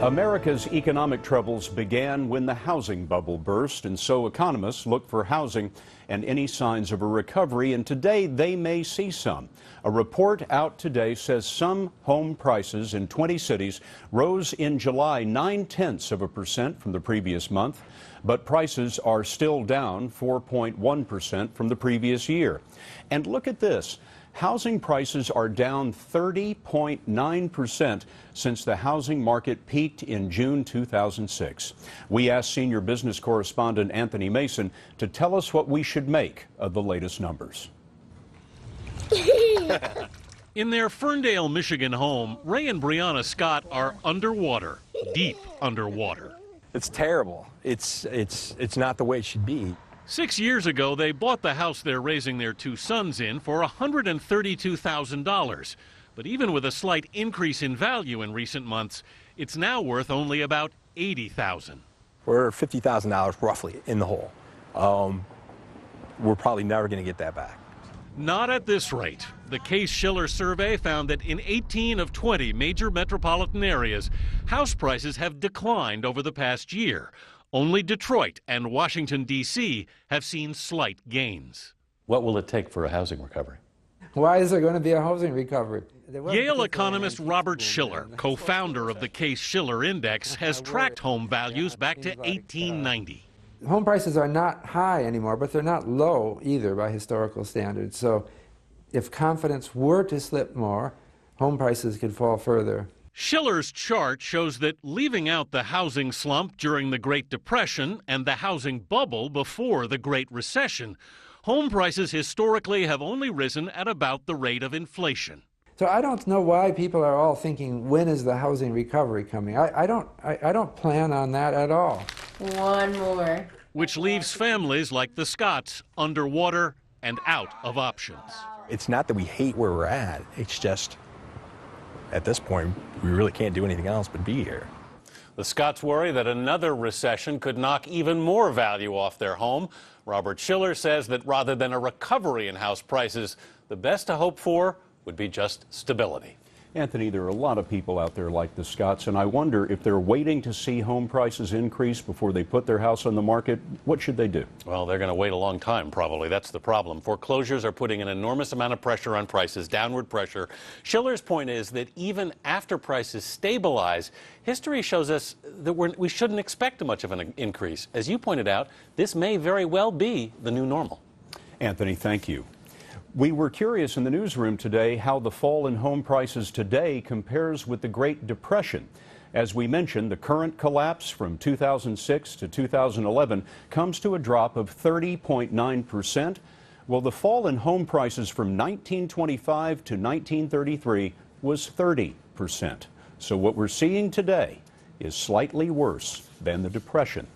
America's economic troubles began when the housing bubble burst, and so economists look for housing and any signs of a recovery, and today they may see some. A report out today says some home prices in 20 cities rose in July 0.9% from the previous month, but prices are still down 4.1% from the previous year. And look at this. Housing prices are down 30.9% since the housing market peaked in June 2006. We asked senior business correspondent Anthony Mason to tell us what we should make of the latest numbers. In their Ferndale, Michigan home, Ray and Brianna Scott are underwater, deep underwater. It's terrible. It's not the way it should be. 6 years ago, they bought the house they're raising their two sons in for $132,000. But even with a slight increase in value in recent months, it's now worth only about $80,000. We're $50,000 roughly in the hole. We're probably never going to get that back. Not at this rate. The Case-Shiller survey found that in 18 of 20 major metropolitan areas, house prices have declined over the past year. Only Detroit and Washington, D.C. have seen slight gains. What will it take for a housing recovery? Why is there going to be a housing recovery? Yale economist Robert Shiller, co-founder of the Case-Shiller Index, has tracked home values back to 1890. Home prices are not high anymore, but they're not low either by historical standards. So if confidence were to slip more, home prices could fall further. Shiller's chart shows that leaving out the housing slump during the Great Depression and the housing bubble before the Great Recession, home prices historically have only risen at about the rate of inflation. So I don't know why people are all thinking, when is the housing recovery coming? I don't plan on that at all. One more. Which leaves families like the Scotts underwater and out of options. It's not that we hate where we're at. It's just, at this point, we really can't do anything else but be here. The Scotts worry that another recession could knock even more value off their home. Robert Shiller says that rather than a recovery in house prices, the best to hope for would be just stability. Anthony, there are a lot of people out there like the Scotts, and I wonder if they're waiting to see home prices increase before they put their house on the market. What should they do? Well, they're going to wait a long time, probably. That's the problem. Foreclosures are putting an enormous amount of pressure on prices, downward pressure. Shiller's point is that even after prices stabilize, history shows us that we shouldn't expect much of an increase. As you pointed out, this may very well be the new normal. Anthony, thank you. We were curious in the newsroom today how the fall in home prices today compares with the Great Depression. As we mentioned, the current collapse from 2006 to 2011 comes to a drop of 30.9%. Well, the fall in home prices from 1925 to 1933 was 30%. So what we're seeing today is slightly worse than the Depression.